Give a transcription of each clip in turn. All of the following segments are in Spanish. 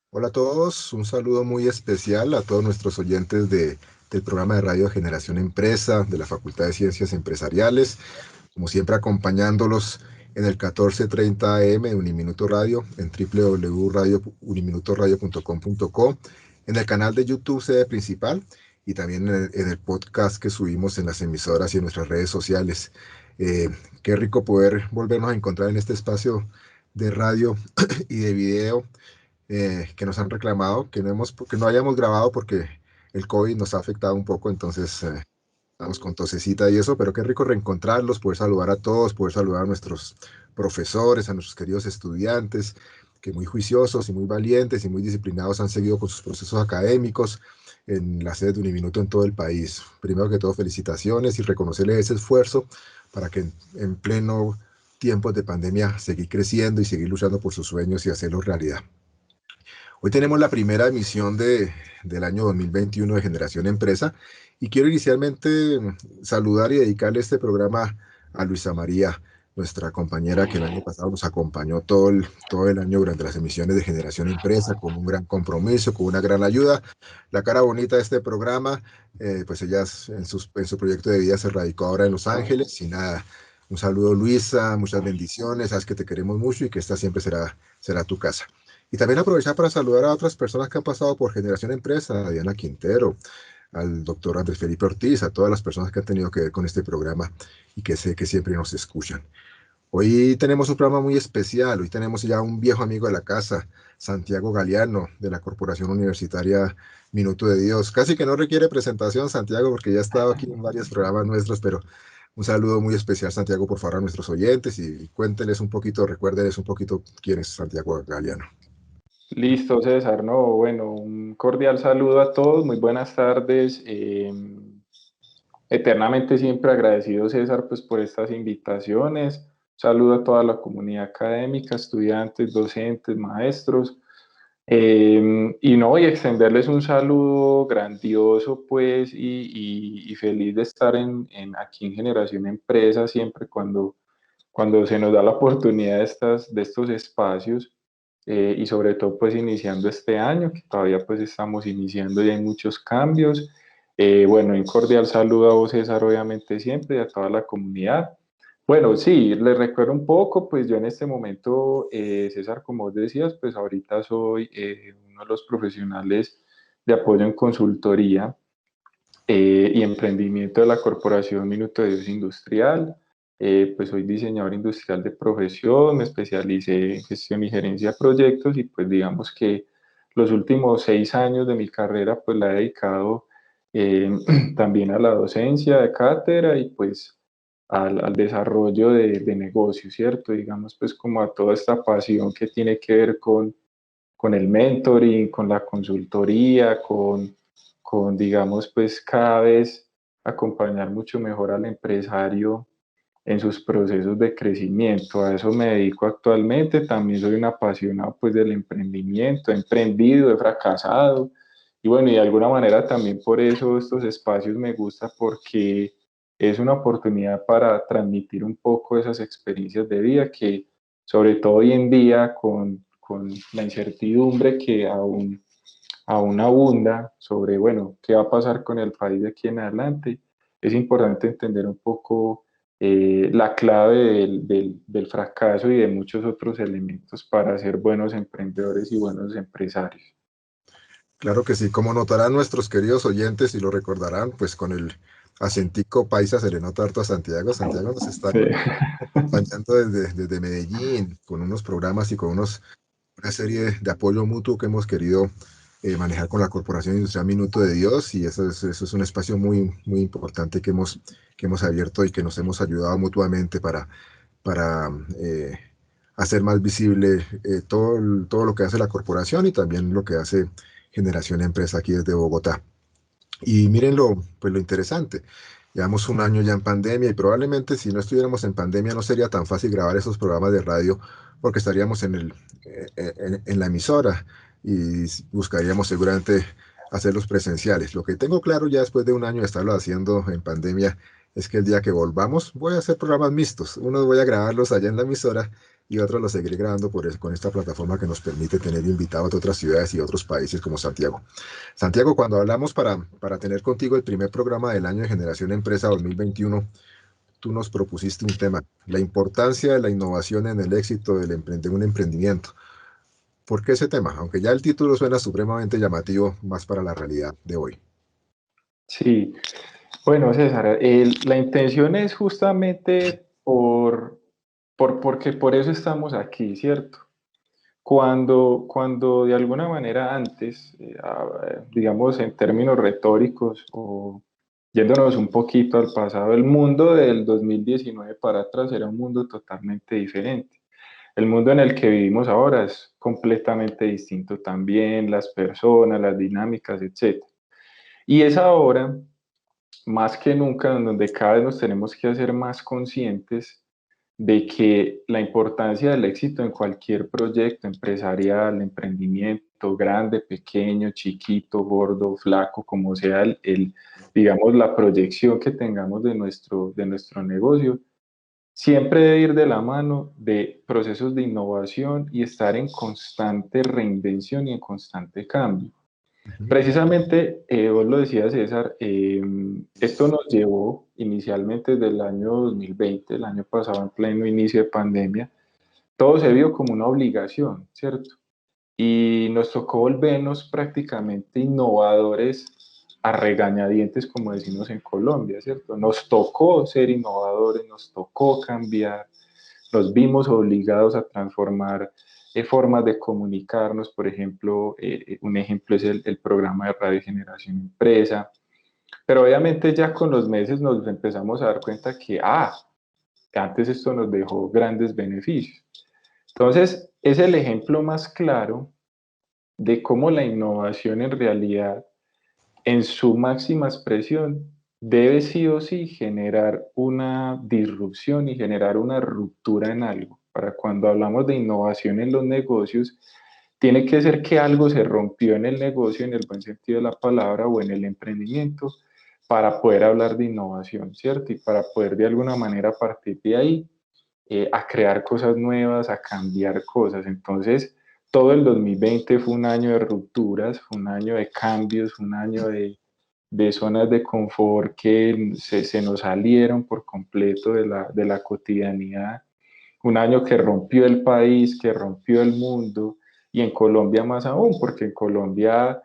Hola a todos, un saludo muy especial a todos nuestros oyentes del programa de radio de Generación Empresa de la Facultad de Ciencias Empresariales, como siempre acompañándolos en el 14:30 AM de Uniminuto Radio, en www.uniminutoradio.com.co, en el canal de YouTube sede principal y también en el podcast que subimos en las emisoras y en nuestras redes sociales. Qué rico poder volvernos a encontrar en este espacio de radio y de video que nos han reclamado, que no hayamos grabado porque el COVID nos ha afectado un poco, entonces estamos con tosecita y eso, pero qué rico reencontrarlos, poder saludar a todos, poder saludar a nuestros profesores, a nuestros queridos estudiantes, que muy juiciosos y muy valientes y muy disciplinados han seguido con sus procesos académicos en la sede de Uniminuto en todo el país. Primero que todo, felicitaciones y reconocerles ese esfuerzo para que en pleno tiempos de pandemia seguir creciendo y seguir luchando por sus sueños y hacerlos realidad. Hoy tenemos la primera emisión del año 2021 de Generación Empresa y quiero inicialmente saludar y dedicarle este programa a Luisa María, nuestra compañera que el año pasado nos acompañó todo el año durante las emisiones de Generación Empresa con un gran compromiso, con una gran ayuda. La cara bonita de este programa, pues ella en su proyecto de vida se radicó ahora en Los Ángeles y nada. Un saludo Luisa, muchas bendiciones, sabes que te queremos mucho y que esta siempre será tu casa. Y también aprovechar para saludar a otras personas que han pasado por Generación Empresa, a Diana Quintero, al doctor Andrés Felipe Ortiz, a todas las personas que han tenido que ver con este programa y que sé que siempre nos escuchan. Hoy tenemos un programa muy especial, hoy tenemos ya un viejo amigo de la casa, Santiago Galeano, de la Corporación Universitaria Minuto de Dios. Casi que no requiere presentación, Santiago, porque ya ha estado aquí en varios programas nuestros, pero un saludo muy especial, Santiago, por favor, a nuestros oyentes y cuéntenles un poquito, recuérdenles un poquito quién es Santiago Galeano. Listo, César. No, bueno, un cordial saludo a todos, muy buenas tardes. Eternamente siempre agradecido, César, pues por estas invitaciones. Saludo a toda la comunidad académica, estudiantes, docentes, maestros. Y no, y extenderles un saludo grandioso, pues, y feliz de estar aquí en Generación Empresa, siempre cuando se nos da la oportunidad de estos espacios, y sobre todo pues iniciando este año, que todavía pues estamos iniciando y hay muchos cambios. Bueno, un cordial saludo a vos, César, obviamente siempre, y a toda la comunidad. Bueno, sí, les recuerdo un poco, pues yo en este momento, César, como vos decías, pues ahorita soy uno de los profesionales de apoyo en consultoría y emprendimiento de la Corporación Minuto de Dios Industrial. Pues soy diseñador industrial de profesión, me especialicé en gestión y gerencia de proyectos y pues digamos que los últimos 6 años de mi carrera pues la he dedicado eh, también a la docencia de cátedra y pues al desarrollo de negocios, ¿cierto? Digamos pues como a toda esta pasión que tiene que ver con el mentoring, con la consultoría, digamos, pues cada vez acompañar mucho mejor al empresario en sus procesos de crecimiento. A eso me dedico actualmente. También soy un apasionado pues del emprendimiento, he emprendido, he fracasado. Y bueno, y de alguna manera también por eso estos espacios me gusta porque es una oportunidad para transmitir un poco esas experiencias de vida que sobre todo hoy en día con la incertidumbre que aún abunda sobre, bueno, qué va a pasar con el país de aquí en adelante, es importante entender un poco la clave del fracaso y de muchos otros elementos para ser buenos emprendedores y buenos empresarios. Claro que sí, como notarán nuestros queridos oyentes y lo recordarán, pues con el acentico paisa se le nota harto a Santiago. Santiago nos está Sí. acompañando desde Medellín con unos programas y con una serie de apoyo mutuo que hemos querido manejar con la Corporación Industrial Minuto de Dios y eso es un espacio muy, muy importante que hemos abierto y que nos hemos ayudado mutuamente para hacer más visible todo lo que hace la corporación y también lo que hace Generación Empresa aquí desde Bogotá. Y miren pues lo interesante. Llevamos un año ya en pandemia y probablemente si no estuviéramos en pandemia no sería tan fácil grabar esos programas de radio porque estaríamos en la emisora y buscaríamos seguramente hacerlos presenciales. Lo que tengo claro ya después de un año de estarlo haciendo en pandemia es que el día que volvamos voy a hacer programas mixtos. Unos voy a grabarlos allá en la emisora y otros los seguiré grabando con esta plataforma que nos permite tener invitados de otras ciudades y otros países como Santiago. Santiago, cuando hablamos para tener contigo el primer programa del año de Generación Empresa 2021, tú nos propusiste un tema, la importancia de la innovación en el éxito de un emprendimiento. ¿Por qué ese tema? Aunque ya el título suena supremamente llamativo, más para la realidad de hoy. Sí, bueno, César, la intención es justamente porque por eso estamos aquí, ¿cierto? Cuando de alguna manera antes, digamos en términos retóricos o yéndonos un poquito al pasado, el mundo del 2019 para atrás era un mundo totalmente diferente. El mundo en el que vivimos ahora es completamente distinto también, las personas, las dinámicas, etc. Y es ahora, más que nunca, en donde cada vez nos tenemos que hacer más conscientes de que la importancia del éxito en cualquier proyecto empresarial, emprendimiento, grande, pequeño, chiquito, gordo, flaco, como sea digamos, la proyección que tengamos de nuestro negocio, siempre debe ir de la mano de procesos de innovación y estar en constante reinvención y en constante cambio. Ujú. Precisamente, vos lo decías, César, esto nos llevó inicialmente desde el año 2020, el año pasado en pleno inicio de pandemia, todo se vio como una obligación, ¿cierto? Y nos tocó volvernos prácticamente innovadores a regañadientes, como decimos en Colombia, ¿cierto? Nos tocó ser innovadores, nos tocó cambiar, nos vimos obligados a transformar formas de comunicarnos. Por ejemplo, un ejemplo es el programa de Radio Generación Empresa, pero obviamente ya con los meses nos empezamos a dar cuenta que antes esto nos dejó grandes beneficios. Entonces, es el ejemplo más claro de cómo la innovación en realidad, en su máxima expresión, debe sí o sí generar una disrupción y generar una ruptura en algo. Para cuando hablamos de innovación en los negocios, tiene que ser que algo se rompió en el negocio, en el buen sentido de la palabra, o en el emprendimiento, para poder hablar de innovación, ¿cierto? Y para poder de alguna manera partir de ahí a crear cosas nuevas, a cambiar cosas. Entonces, todo el 2020 fue un año de rupturas, fue un año de cambios, fue un año de zonas de confort que se nos salieron por completo de la cotidianidad. Un año que rompió el país, que rompió el mundo, y en Colombia más aún, porque en Colombia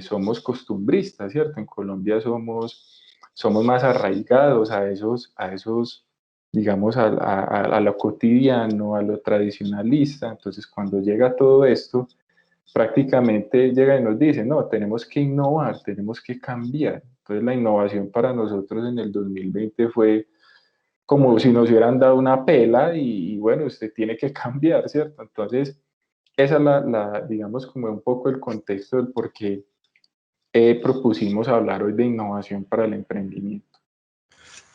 somos costumbristas, ¿cierto? En Colombia somos más arraigados a esos, digamos, a lo cotidiano, a lo tradicionalista. Entonces, cuando llega todo esto, prácticamente llega y nos dice, no, tenemos que innovar, tenemos que cambiar. Entonces, la innovación para nosotros en el 2020 fue como si nos hubieran dado una pela y bueno, usted tiene que cambiar, ¿cierto? Entonces, esa es digamos, como un poco el contexto del por qué propusimos hablar hoy de innovación para el emprendimiento.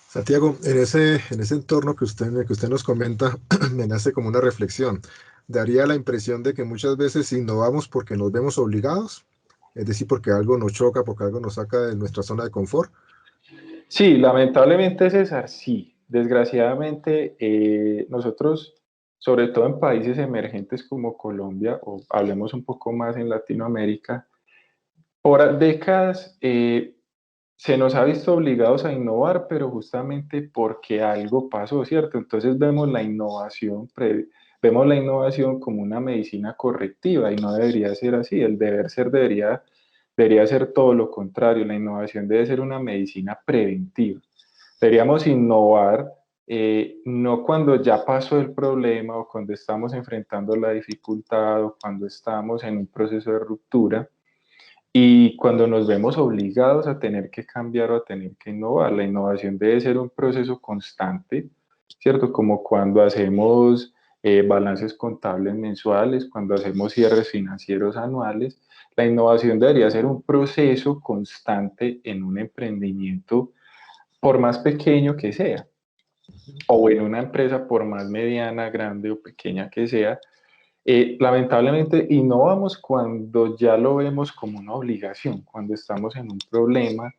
Santiago, en ese entorno en el que usted nos comenta, me nace como una reflexión. Daría la impresión de que muchas veces innovamos porque nos vemos obligados, es decir, porque algo nos choca, porque algo nos saca de nuestra zona de confort. Sí, lamentablemente, César, sí. Desgraciadamente, nosotros, sobre todo en países emergentes como Colombia, o hablemos un poco más en Latinoamérica, por décadas se nos ha visto obligados a innovar, pero justamente porque algo pasó, ¿cierto? Entonces vemos la innovación como una medicina correctiva y no debería ser así. El deber ser debería ser todo lo contrario. La innovación debe ser una medicina preventiva. Deberíamos innovar no cuando ya pasó el problema o cuando estamos enfrentando la dificultad o cuando estamos en un proceso de ruptura, y cuando nos vemos obligados a tener que cambiar o a tener que innovar. La innovación debe ser un proceso constante, ¿cierto? Como cuando hacemos balances contables mensuales, cuando hacemos cierres financieros anuales. La innovación debería ser un proceso constante en un emprendimiento, por más pequeño que sea, o en una empresa, por más mediana, grande o pequeña que sea. Lamentablemente innovamos cuando ya lo vemos como una obligación, cuando estamos en un problema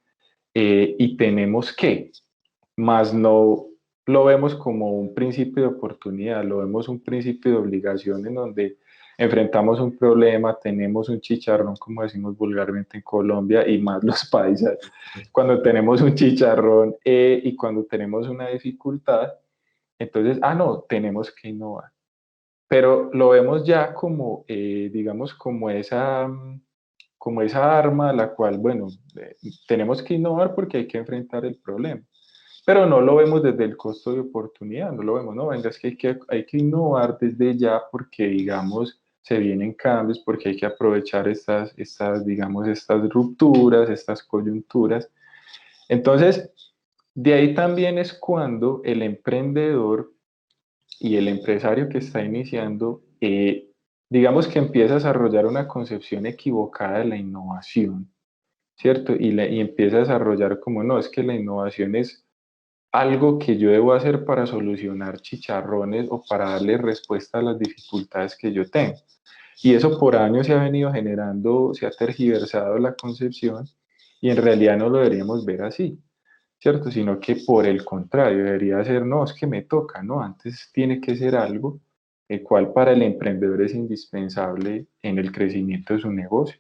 y tenemos que, más no lo vemos como un principio de oportunidad, lo vemos un principio de obligación en donde enfrentamos un problema, tenemos un chicharrón, como decimos vulgarmente en Colombia, y más los paisas, cuando tenemos un chicharrón y cuando tenemos una dificultad, entonces, no, tenemos que innovar. Pero lo vemos ya como, digamos, como esa arma a la cual, bueno, tenemos que innovar porque hay que enfrentar el problema. Pero no lo vemos desde el costo de oportunidad, no lo vemos, no, venga, es que hay que innovar desde ya porque, digamos, se vienen cambios, porque hay que aprovechar digamos, estas rupturas, estas coyunturas. Entonces, de ahí también es cuando el emprendedor y el empresario que está iniciando, digamos que empieza a desarrollar una concepción equivocada de la innovación, ¿cierto? Y empieza a desarrollar como, no, es que la innovación es algo que yo debo hacer para solucionar chicharrones o para darle respuesta a las dificultades que yo tengo. Y eso por años se ha venido generando, se ha tergiversado la concepción y en realidad no lo deberíamos ver así, ¿cierto? Sino que por el contrario, debería ser, no, es que me toca, ¿no? Antes tiene que ser algo el cual para el emprendedor es indispensable en el crecimiento de su negocio.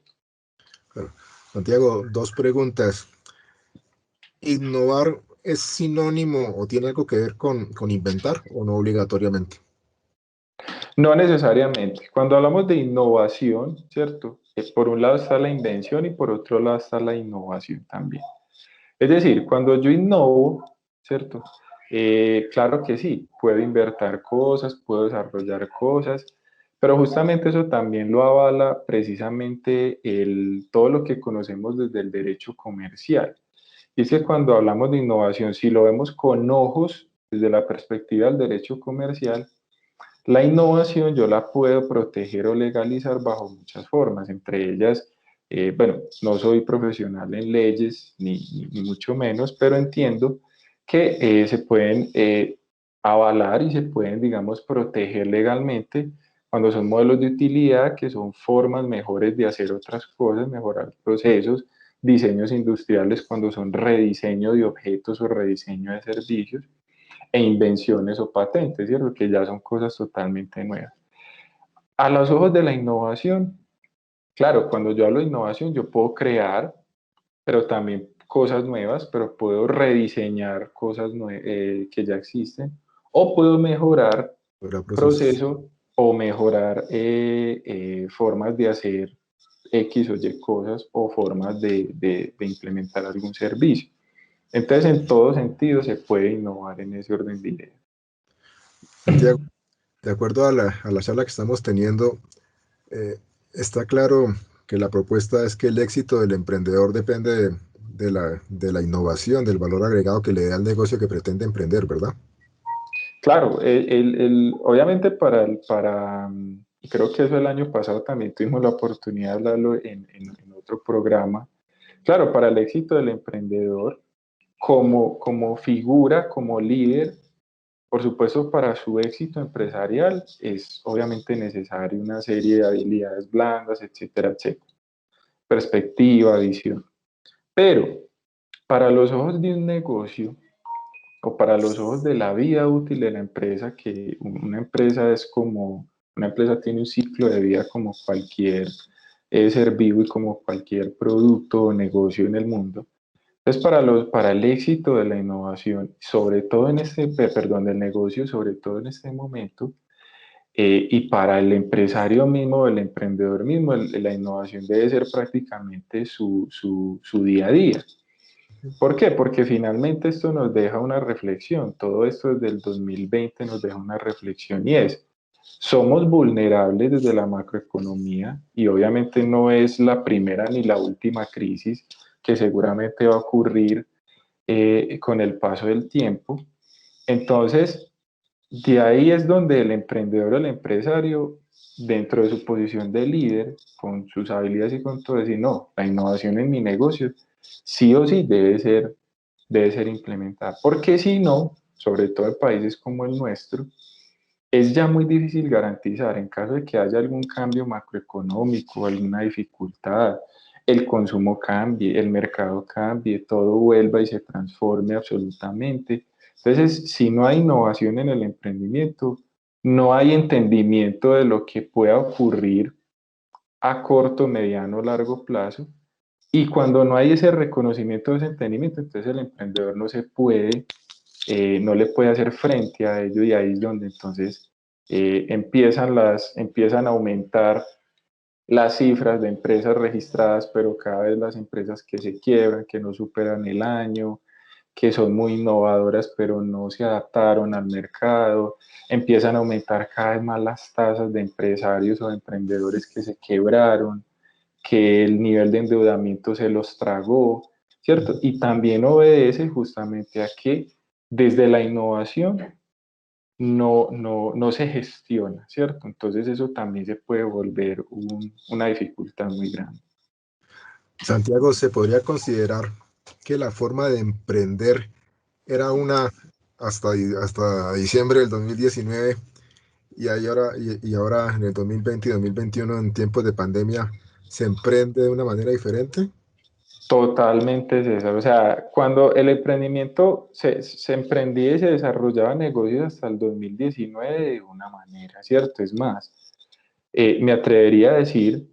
Claro. Santiago, dos preguntas. ¿Innovar es sinónimo o tiene algo que ver con inventar o no obligatoriamente? No necesariamente. Cuando hablamos de innovación, ¿cierto? Por un lado está la invención y por otro lado está la innovación también. Es decir, cuando yo innovo, ¿cierto? Claro que sí, puedo inventar cosas, puedo desarrollar cosas, pero justamente eso también lo avala precisamente todo lo que conocemos desde el derecho comercial. Y es que cuando hablamos de innovación, si lo vemos con ojos desde la perspectiva del derecho comercial, la innovación yo la puedo proteger o legalizar bajo muchas formas, entre ellas, bueno, no soy profesional en leyes, ni mucho menos, pero entiendo que se pueden avalar y se pueden, digamos, proteger legalmente cuando son modelos de utilidad, que son formas mejores de hacer otras cosas, mejorar procesos, diseños industriales cuando son rediseño de objetos o rediseño de servicios e invenciones o patentes, ¿cierto? Que ya son cosas totalmente nuevas. A los ojos de la innovación, claro, cuando yo hablo de innovación, yo puedo crear, pero también cosas nuevas, pero puedo rediseñar cosas que ya existen, o puedo mejorar ¿Habrá procesos? procesos o mejorar formas de hacer X o Y cosas o formas de implementar algún servicio. Entonces, en todo sentido, se puede innovar en ese orden de ideas. Santiago, de acuerdo a la charla que estamos teniendo, está claro que la propuesta es que el éxito del emprendedor depende de la innovación, del valor agregado que le dé al negocio que pretende emprender, ¿verdad? Claro, obviamente y creo que eso el año pasado también tuvimos la oportunidad de hablarlo en otro programa. Claro, para el éxito del emprendedor, como figura, como líder, por supuesto, para su éxito empresarial es obviamente necesario una serie de habilidades blandas, etcétera, etcétera. Perspectiva, visión. Pero para los ojos de un negocio, o para los ojos de la vida útil de la empresa, que una empresa es como, una empresa tiene un ciclo de vida como cualquier ser vivo y como cualquier producto o negocio en el mundo. Entonces, para el éxito de la innovación, sobre todo en perdón, del negocio, sobre todo en este momento, y para el empresario mismo, el emprendedor mismo, la innovación debe ser prácticamente su día a día. ¿Por qué? Porque finalmente esto nos deja una reflexión, todo esto desde el 2020 nos deja una reflexión y es, somos vulnerables desde la macroeconomía y obviamente no es la primera ni la última crisis que seguramente va a ocurrir con el paso del tiempo. Entonces, de ahí es donde el emprendedor o el empresario, dentro de su posición de líder, con sus habilidades y con todo, decir, no, la innovación en mi negocio sí o sí debe ser implementada. Porque si no, sobre todo en países como el nuestro, es ya muy difícil garantizar en caso de que haya algún cambio macroeconómico, alguna dificultad, el consumo cambie, el mercado cambie, todo vuelva y se transforme absolutamente. Entonces, si no hay innovación en el emprendimiento, no hay entendimiento de lo que pueda ocurrir a corto, mediano, largo plazo. Y cuando no hay ese reconocimiento de ese entendimiento, entonces el emprendedor no le puede hacer frente a ello, y ahí es donde entonces empiezan a aumentar las cifras de empresas registradas, pero cada vez las empresas que se quiebran, que no superan el año, que son muy innovadoras, pero no se adaptaron al mercado, empiezan a aumentar cada vez más las tasas de empresarios o de emprendedores que se quebraron, que el nivel de endeudamiento se los tragó, ¿cierto? Y también obedece justamente a que desde la innovación no se gestiona, ¿cierto? Entonces eso también se puede volver una dificultad muy grande. Santiago, ¿se podría considerar que la forma de emprender era una hasta diciembre del 2019 y ahora en el 2020 y 2021 en tiempos de pandemia se emprende de una manera diferente? Totalmente, César. O sea, cuando el emprendimiento se emprendía y se desarrollaba negocios hasta el 2019 de una manera, ¿cierto? Es más, me atrevería a decir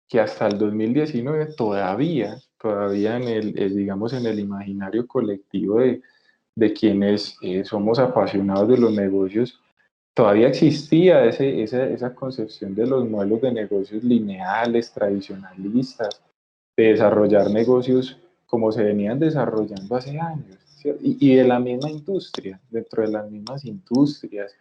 que hasta el 2019 todavía digamos, en el imaginario colectivo de quienes somos apasionados de los negocios, todavía existía esa concepción de los modelos de negocios lineales, tradicionalistas, de desarrollar negocios como se venían desarrollando hace años, ¿cierto? Y de la misma industria, dentro de las mismas industrias,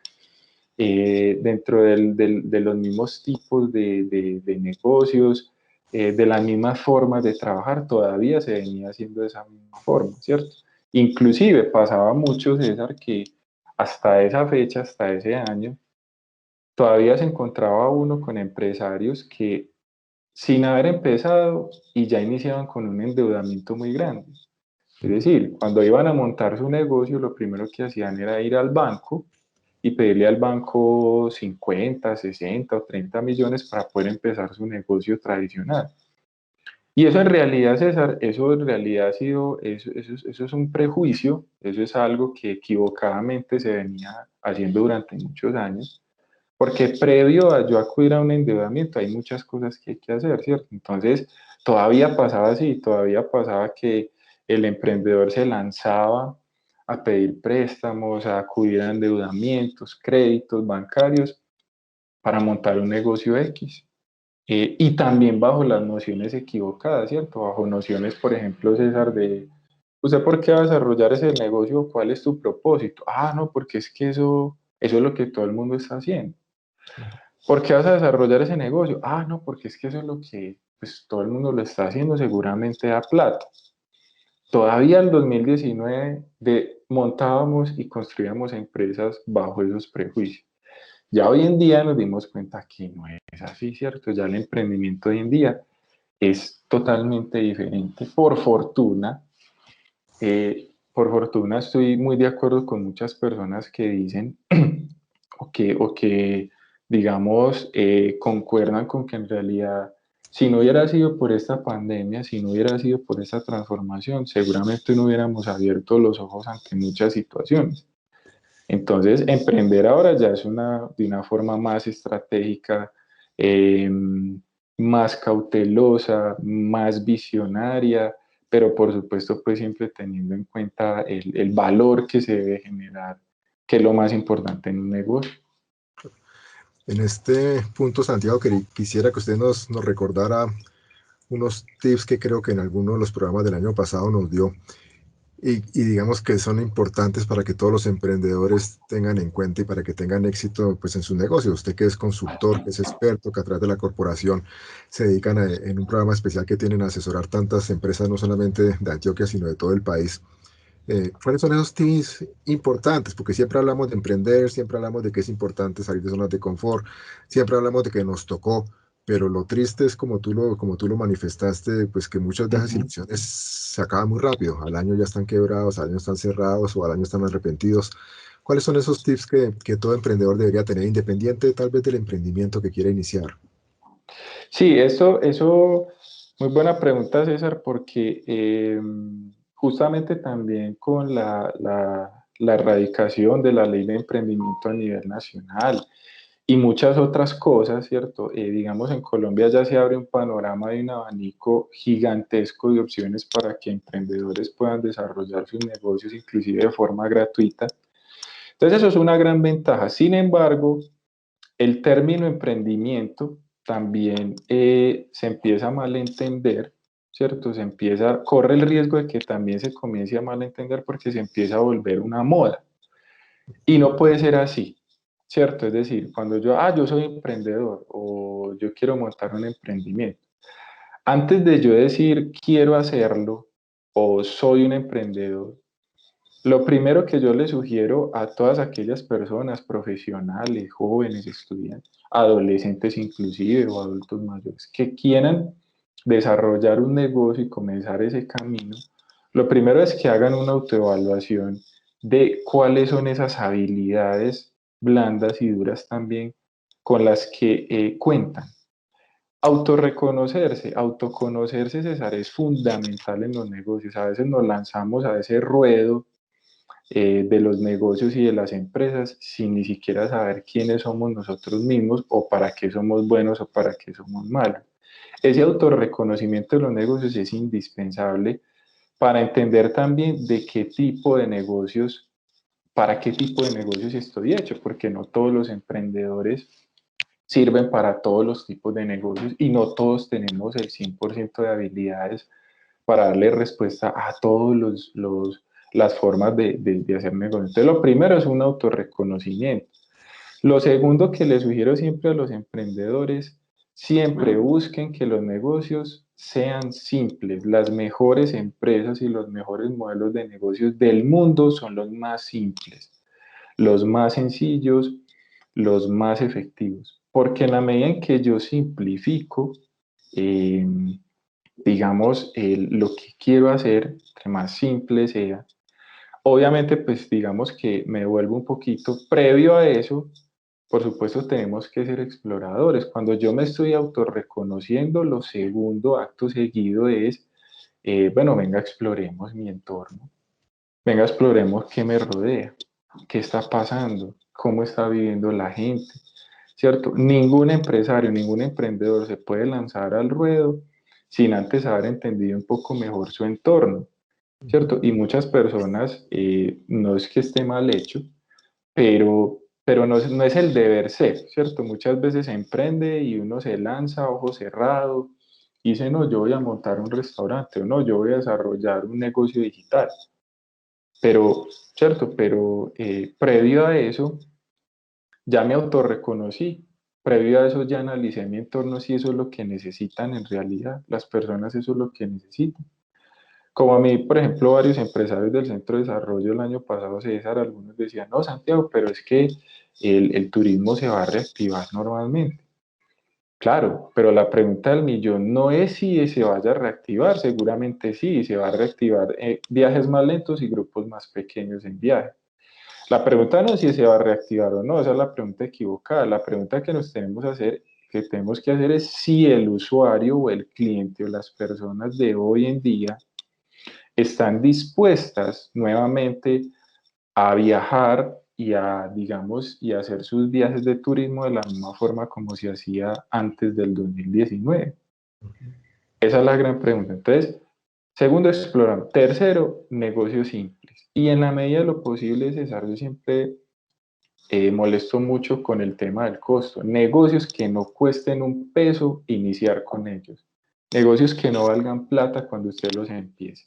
dentro de los mismos tipos de negocios, de las mismas formas de trabajar, todavía se venía haciendo de esa misma forma, ¿cierto? Inclusive pasaba mucho, César, que hasta esa fecha, hasta ese año, todavía se encontraba uno con empresarios que sin haber empezado y ya iniciaban con un endeudamiento muy grande. Es decir, cuando iban a montar su negocio, lo primero que hacían era ir al banco y pedirle al banco 50, 60 o 30 millones para poder empezar su negocio tradicional. Y eso en realidad, César, eso en realidad ha sido, eso es un prejuicio, eso es algo que equivocadamente se venía haciendo durante muchos años, porque previo a yo acudir a un endeudamiento hay muchas cosas que hay que hacer, ¿cierto? Entonces, todavía pasaba así, todavía pasaba que el emprendedor se lanzaba a pedir préstamos, a acudir a endeudamientos, créditos bancarios para montar un negocio X. Y también bajo las nociones equivocadas, ¿cierto? Bajo nociones, por ejemplo, César, de, ¿usted por qué va a desarrollar ese negocio? ¿Cuál es tu propósito? Ah, no, porque es que eso es lo que todo el mundo está haciendo. ¿Por qué vas a desarrollar ese negocio? Ah, no, porque es que eso es lo que pues, todo el mundo lo está haciendo, seguramente da plata. Todavía en 2019 montábamos y construíamos empresas bajo esos prejuicios. Ya hoy en día nos dimos cuenta que no es así, ¿cierto? Ya el emprendimiento hoy en día es totalmente diferente. Por fortuna estoy muy de acuerdo con muchas personas que dicen o que digamos, concuerdan con que en realidad, si no hubiera sido por esta pandemia, si no hubiera sido por esta transformación, seguramente no hubiéramos abierto los ojos ante muchas situaciones. Entonces, emprender ahora ya es de una forma más estratégica, eh, más cautelosa, más visionaria, pero por supuesto, pues siempre teniendo en cuenta el valor que se debe generar, que es lo más importante en un negocio. En este punto, Santiago, quisiera que usted nos recordara unos tips que creo que en alguno de los programas del año pasado nos dio y digamos que son importantes para que todos los emprendedores tengan en cuenta y para que tengan éxito pues, en sus negocios. Usted que es consultor, que es experto, que a través de la corporación se dedican en un programa especial que tienen a asesorar tantas empresas, no solamente de Antioquia, sino de todo el país. ¿Cuáles son esos tips importantes? Porque siempre hablamos de emprender, siempre hablamos de que es importante salir de zonas de confort, siempre hablamos de que nos tocó, pero lo triste es como tú lo manifestaste, pues que muchas de esas Ujú. ilusiones se acaban muy rápido. Al año ya están quebrados, al año están cerrados o al año están arrepentidos. ¿Cuáles son esos tips que todo emprendedor debería tener, independiente tal vez del emprendimiento que quiera iniciar? Sí, muy buena pregunta, César, porque justamente también con la erradicación de la ley de emprendimiento a nivel nacional y muchas otras cosas, ¿cierto? Digamos, en Colombia ya se abre un panorama de un abanico gigantesco de opciones para que emprendedores puedan desarrollar sus negocios, inclusive de forma gratuita. Entonces, eso es una gran ventaja. Sin embargo, el término emprendimiento también se empieza a malentender, ¿cierto? Corre el riesgo de que también se comience a malentender porque se empieza a volver una moda. Y no puede ser así, ¿cierto? Es decir, cuando yo soy emprendedor o yo quiero montar un emprendimiento, antes de yo decir quiero hacerlo o soy un emprendedor, lo primero que yo le sugiero a todas aquellas personas, profesionales, jóvenes, estudiantes, adolescentes inclusive o adultos mayores, que quieran desarrollar un negocio y comenzar ese camino, lo primero es que hagan una autoevaluación de cuáles son esas habilidades blandas y duras también con las que cuentan. Autoconocerse, César, es fundamental en los negocios. A veces nos lanzamos a ese ruedo de los negocios y de las empresas sin ni siquiera saber quiénes somos nosotros mismos o para qué somos buenos o para qué somos malos. Ese autorreconocimiento de los negocios es indispensable para entender también de qué tipo de negocios, para qué tipo de negocios estoy hecho, porque no todos los emprendedores sirven para todos los tipos de negocios y no todos tenemos el 100% de habilidades para darle respuesta a todas las formas de hacer negocios. Entonces, lo primero es un autorreconocimiento. Lo segundo que les sugiero siempre a los emprendedores, siempre busquen que los negocios sean simples. Las mejores empresas y los mejores modelos de negocios del mundo son los más simples, los más sencillos, los más efectivos. Porque en la medida en que yo simplifico, eh, digamos, lo que quiero hacer, que más simple sea, obviamente, pues digamos que me vuelvo un poquito previo a eso. Por supuesto, tenemos que ser exploradores. Cuando yo me estoy autorreconociendo, lo segundo, acto seguido, es, bueno, venga, exploremos mi entorno. Venga, exploremos qué me rodea, qué está pasando, cómo está viviendo la gente, ¿cierto? Ningún empresario, ningún emprendedor se puede lanzar al ruedo sin antes haber entendido un poco mejor su entorno, ¿cierto? Y muchas personas, no es que esté mal hecho, pero no es el deber ser, ¿cierto? Muchas veces se emprende y uno se lanza a ojo cerrado y dice, no, yo voy a montar un restaurante o no, yo voy a desarrollar un negocio digital. Pero, ¿cierto? Pero previo a eso, ya me autorreconocí. Previo a eso ya analicé mi entorno si eso es lo que necesitan en realidad. Las personas eso es lo que necesitan. Como a mí, por ejemplo, varios empresarios del Centro de Desarrollo el año pasado, César, algunos decían, no, Santiago, pero es que el turismo se va a reactivar normalmente. Claro, pero la pregunta del millón no es si se vaya a reactivar, seguramente sí, se va a reactivar viajes más lentos y grupos más pequeños en viaje. La pregunta no es si se va a reactivar o no, esa es la pregunta equivocada. La pregunta que que tenemos que hacer es si el usuario o el cliente o las personas de hoy en día están dispuestas nuevamente a viajar y a, digamos, y a hacer sus viajes de turismo de la misma forma como se hacía antes del 2019. Esa es la gran pregunta. Entonces, segundo, explorar. Tercero, negocios simples. Y en la medida de lo posible, César, yo siempre molesto mucho con el tema del costo. Negocios que no cuesten un peso iniciar con ellos. Negocios que no valgan plata cuando usted los empiece.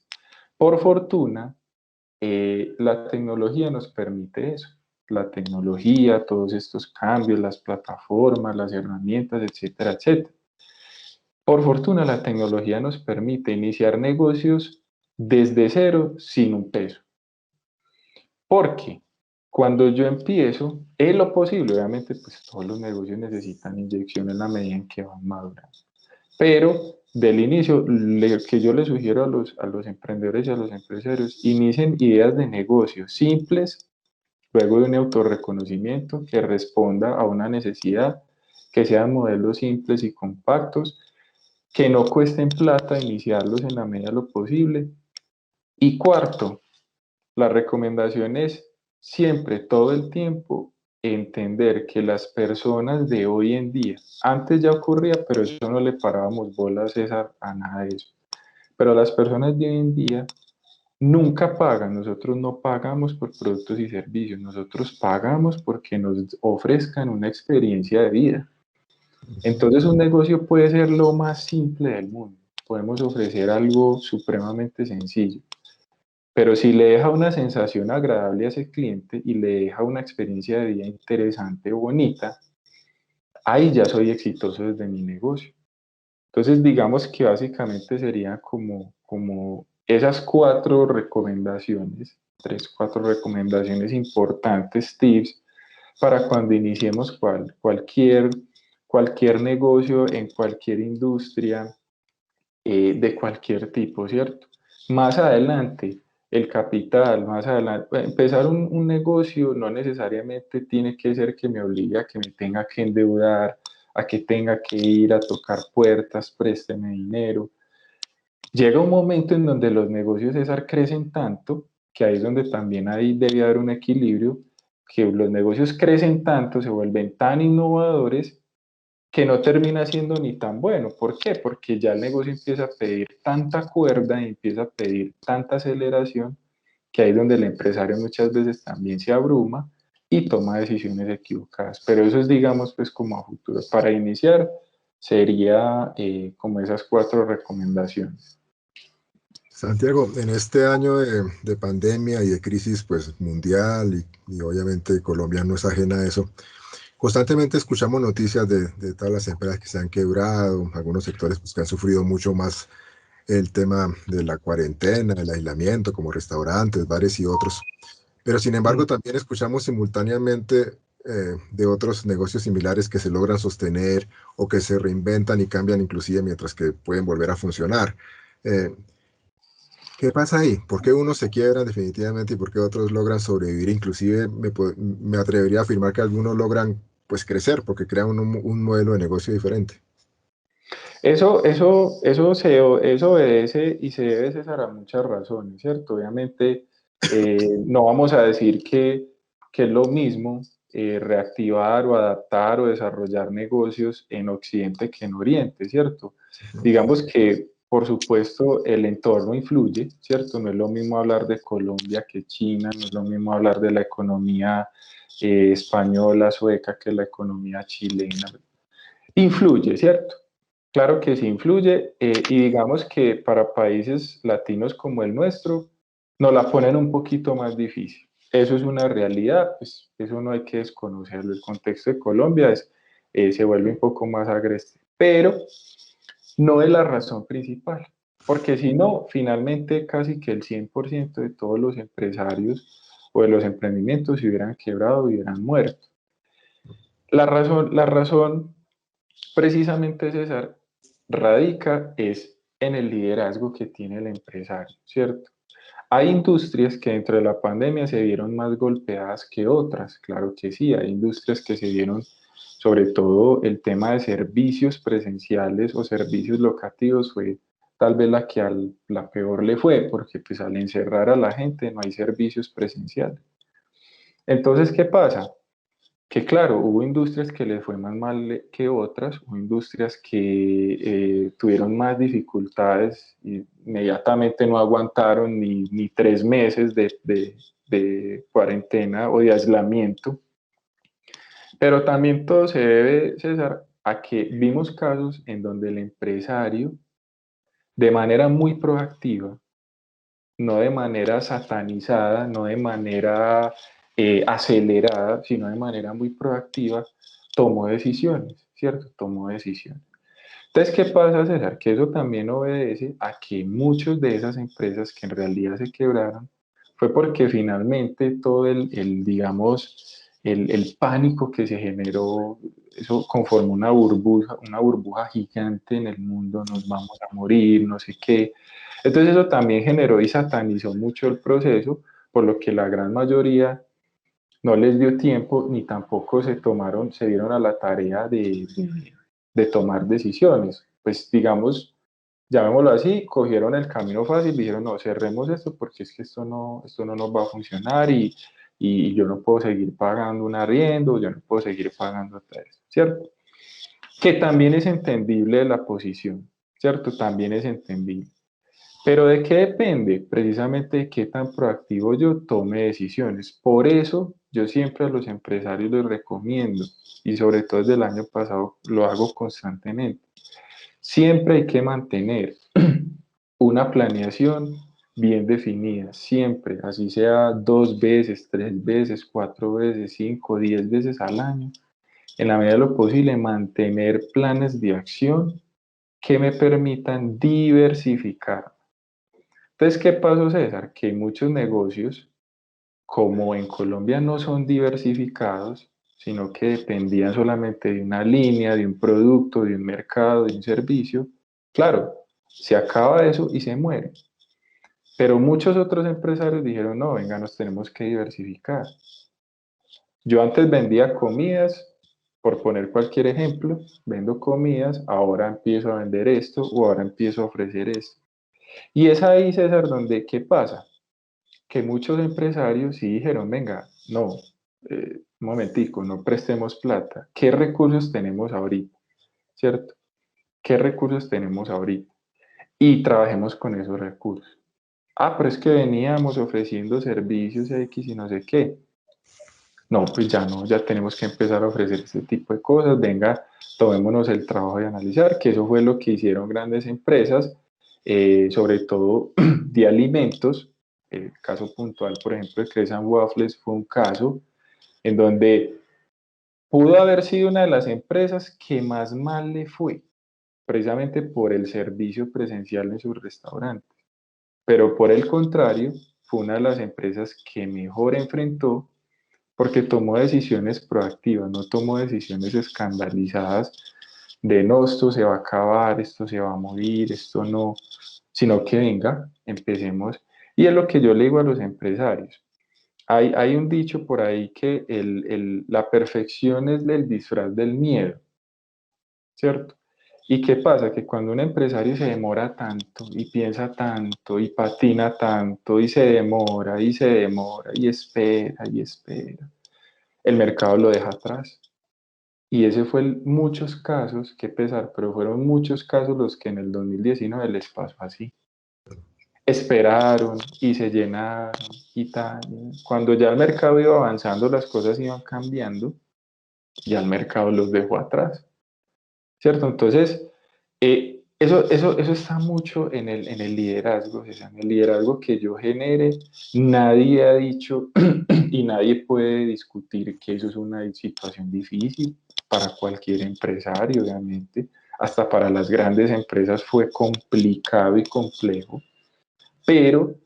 Por fortuna, la tecnología nos permite eso. La tecnología, todos estos cambios, las plataformas, las herramientas, etcétera, etcétera. Por fortuna, la tecnología nos permite iniciar negocios desde cero sin un peso. Porque cuando yo empiezo, es lo posible, obviamente, pues todos los negocios necesitan inyección en la medida en que van madurando. Pero del inicio, que yo le sugiero a los emprendedores y a los empresarios, inicien ideas de negocios simples, luego de un autorreconocimiento que responda a una necesidad, que sean modelos simples y compactos, que no cuesten plata iniciarlos en la medida de lo posible. Y cuarto, la recomendación es siempre, todo el tiempo, entender que las personas de hoy en día, antes ya ocurría, pero eso no le parábamos bolas, César, a nada de eso. Pero las personas de hoy en día nunca pagan, nosotros no pagamos por productos y servicios, nosotros pagamos porque nos ofrezcan una experiencia de vida. Entonces un negocio puede ser lo más simple del mundo, podemos ofrecer algo supremamente sencillo, pero si le deja una sensación agradable a ese cliente y le deja una experiencia de vida interesante o bonita, ahí ya soy exitoso desde mi negocio. Entonces, digamos que básicamente serían como esas cuatro recomendaciones, tres, cuatro recomendaciones importantes, tips, para cuando iniciemos cualquier negocio en cualquier industria, de cualquier tipo, ¿cierto? Más adelante, el capital, más adelante, empezar un negocio no necesariamente tiene que ser que me obligue a que me tenga que endeudar, a que tenga que ir a tocar puertas, présteme dinero. Llega un momento en donde los negocios, César, crecen tanto, que ahí es donde también ahí debe haber un equilibrio, que los negocios crecen tanto, se vuelven tan innovadores, que no termina siendo ni tan bueno. ¿Por qué? Porque ya el negocio empieza a pedir tanta cuerda y empieza a pedir tanta aceleración, que ahí es donde el empresario muchas veces también se abruma y toma decisiones equivocadas. Pero eso es, digamos, pues como a futuro. Para iniciar, sería como esas cuatro recomendaciones. Santiago, en este año de pandemia y de crisis pues, mundial y obviamente Colombia no es ajena a eso, constantemente escuchamos noticias de todas las empresas que se han quebrado, algunos sectores pues, que han sufrido mucho más el tema de la cuarentena, el aislamiento, como restaurantes, bares y otros. Pero sin embargo también escuchamos simultáneamente de otros negocios similares que se logran sostener o que se reinventan y cambian inclusive mientras que pueden volver a funcionar. Eh, ¿Qué pasa ahí? ¿Por qué unos se quiebran definitivamente y por qué otros logran sobrevivir? Inclusive me atrevería a afirmar que algunos logran pues crecer porque crean un modelo de negocio diferente. Eso obedece y se debe, César, a muchas razones, ¿cierto? Obviamente, no vamos a decir que es lo mismo reactivar o adaptar o desarrollar negocios en Occidente que en Oriente, ¿cierto? Digamos que, por supuesto, el entorno influye, ¿cierto? No es lo mismo hablar de Colombia que China, no es lo mismo hablar de la economía española, sueca, que la economía chilena. Influye, ¿cierto? Claro que sí influye, y digamos que para países latinos como el nuestro nos la ponen un poquito más difícil. Eso es una realidad, pues eso no hay que desconocerlo. El contexto de Colombia se vuelve un poco más agresivo, pero no es la razón principal, porque si no, finalmente casi que el 100% de todos los empresarios o de los emprendimientos se hubieran quebrado, hubieran muerto. La razón precisamente, César, radica es en el liderazgo que tiene el empresario, ¿cierto? Hay industrias que dentro de la pandemia se vieron más golpeadas que otras, claro que sí, hay industrias que se vieron, sobre todo el tema de servicios presenciales o servicios locativos fue tal vez la peor le fue, porque pues al encerrar a la gente no hay servicios presenciales. Entonces, ¿qué pasa? Que claro, hubo industrias que les fue más mal que otras, hubo industrias que tuvieron más dificultades y inmediatamente no aguantaron ni 3 meses de cuarentena o de aislamiento. Pero también todo se debe, César, a que vimos casos en donde el empresario, de manera muy proactiva, no de manera satanizada, no de manera acelerada, sino de manera muy proactiva, tomó decisiones, ¿cierto? Tomó decisiones. Entonces, ¿qué pasa, César? Que eso también obedece a que muchas de esas empresas que en realidad se quebraron fue porque finalmente todo digamos, el pánico que se generó, eso conformó una burbuja gigante en el mundo, nos vamos a morir, no sé qué. Entonces eso también generó y satanizó mucho el proceso, por lo que la gran mayoría no les dio tiempo ni tampoco se dieron a la tarea de tomar decisiones. Pues digamos, llamémoslo así, cogieron el camino fácil y dijeron, no, cerremos esto porque es que esto no nos va a funcionar y yo no puedo seguir pagando un arriendo, yo no puedo seguir pagando todo eso, ¿cierto? Que también es entendible de la posición, ¿cierto? También es entendible. Pero ¿de qué depende? Precisamente de qué tan proactivo yo tome decisiones. Por eso yo siempre a los empresarios les recomiendo, y sobre todo desde el año pasado lo hago constantemente, siempre hay que mantener una planeación bien definida, siempre, así sea 2 veces, 3 veces, 4 veces, 5, 10 veces al año, en la medida de lo posible, mantener planes de acción que me permitan diversificar. Entonces, ¿qué pasó, César? Que muchos negocios, como en Colombia no son diversificados, sino que dependían solamente de una línea, de un producto, de un mercado, de un servicio, claro, se acaba eso y se muere. Pero muchos otros empresarios dijeron, no, venga, nos tenemos que diversificar. Yo antes vendía comidas, por poner cualquier ejemplo, vendo comidas, ahora empiezo a vender esto o ahora empiezo a ofrecer esto. Y es ahí, César, donde, ¿qué pasa? Que muchos empresarios sí dijeron, venga, no, un momentico, no prestemos plata. ¿Qué recursos tenemos ahorita? ¿Cierto? ¿Qué recursos tenemos ahorita? Y trabajemos con esos recursos. Ah, pero es que veníamos ofreciendo servicios X y no sé qué. No, pues ya no, ya tenemos que empezar a ofrecer este tipo de cosas. Venga, tomémonos el trabajo de analizar, que eso fue lo que hicieron grandes empresas, sobre todo de alimentos. El caso puntual, por ejemplo, de Crescent Waffles fue un caso en donde pudo haber sido una de las empresas que más mal le fue, precisamente por el servicio presencial en sus restaurantes. Pero por el contrario, fue una de las empresas que mejor enfrentó porque tomó decisiones proactivas, no tomó decisiones escandalizadas de no, esto se va a acabar, esto se va a morir, esto no, sino que venga, empecemos. Y es lo que yo le digo a los empresarios. Hay un dicho por ahí que la perfección es el disfraz del miedo, ¿cierto? ¿Y qué pasa? Que cuando un empresario se demora tanto y piensa tanto y patina tanto y se demora y se demora y espera, el mercado lo deja atrás. Y ese fue muchos casos, qué pesar, pero fueron muchos casos los que en el 2019 les pasó así. Esperaron y se llenaron y tal. Cuando ya el mercado iba avanzando, las cosas iban cambiando, ya el mercado los dejó atrás, ¿cierto? Entonces, eso está mucho en el liderazgo, o sea, en el liderazgo que yo genere, nadie ha dicho y nadie puede discutir que eso es una situación difícil para cualquier empresario, obviamente, hasta para las grandes empresas fue complicado y complejo, pero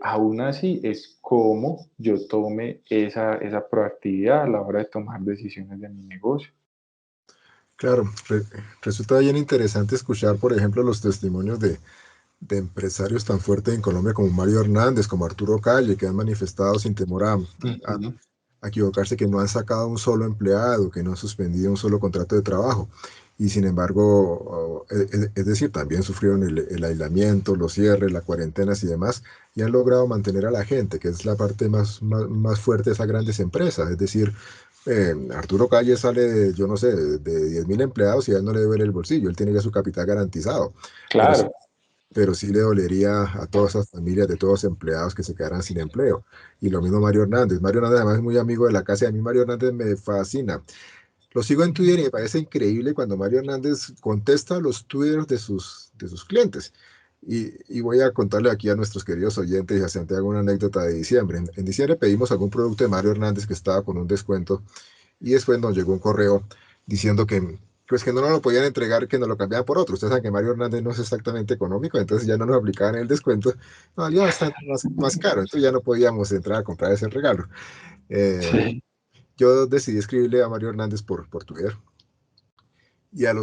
aún así es como yo tome esa proactividad a la hora de tomar decisiones de mi negocio. Claro, resulta bien interesante escuchar, por ejemplo, los testimonios de empresarios tan fuertes en Colombia como Mario Hernández, como Arturo Calle, que han manifestado sin temor Ujú. a equivocarse, que no han sacado un solo empleado, que no han suspendido un solo contrato de trabajo. Y sin embargo, es decir, también sufrieron el aislamiento, los cierres, las cuarentenas y demás, y han logrado mantener a la gente, que es la parte más fuerte de esas grandes empresas. Es decir, Arturo Calle sale de, yo no sé, de 10.000 empleados y a él no le duele el bolsillo, él tiene ya su capital garantizado, pero Claro, pero sí le dolería a todas esas familias de todos los empleados que se quedaran sin empleo. Y lo mismo Mario Hernández. Mario Hernández además es muy amigo de la casa y a mí Mario Hernández me fascina. Lo sigo en Twitter y me parece increíble cuando Mario Hernández contesta los Twitters de sus clientes. Y voy a contarle aquí a nuestros queridos oyentes y a Santiago una anécdota de diciembre. En diciembre pedimos algún producto de Mario Hernández que estaba con un descuento y después nos llegó un correo diciendo que, pues que no nos lo podían entregar, que nos lo cambiaban por otro. Ustedes saben que Mario Hernández no es exactamente económico, entonces ya no nos aplicaban el descuento, no, valía bastante más caro, entonces ya no podíamos entrar a comprar ese regalo. Eh, sí. yo decidí escribirle a Mario Hernández por Twitter y al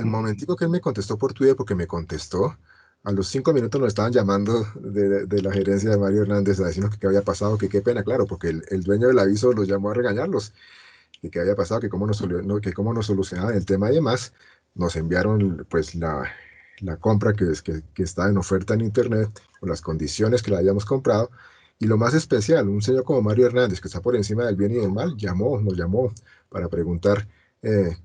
momentico que él me contestó por Twitter, porque me contestó, a los 5 minutos nos estaban llamando de la gerencia de Mario Hernández a decirnos que qué había pasado, que qué pena, claro, porque el dueño del aviso los llamó a regañarlos que qué había pasado, que cómo nos solucionaban el tema y demás. Nos enviaron pues la compra que está en oferta en internet, o las condiciones que la habíamos comprado, Y lo más especial, un señor como Mario Hernández, que está por encima del bien y del mal, nos llamó para preguntar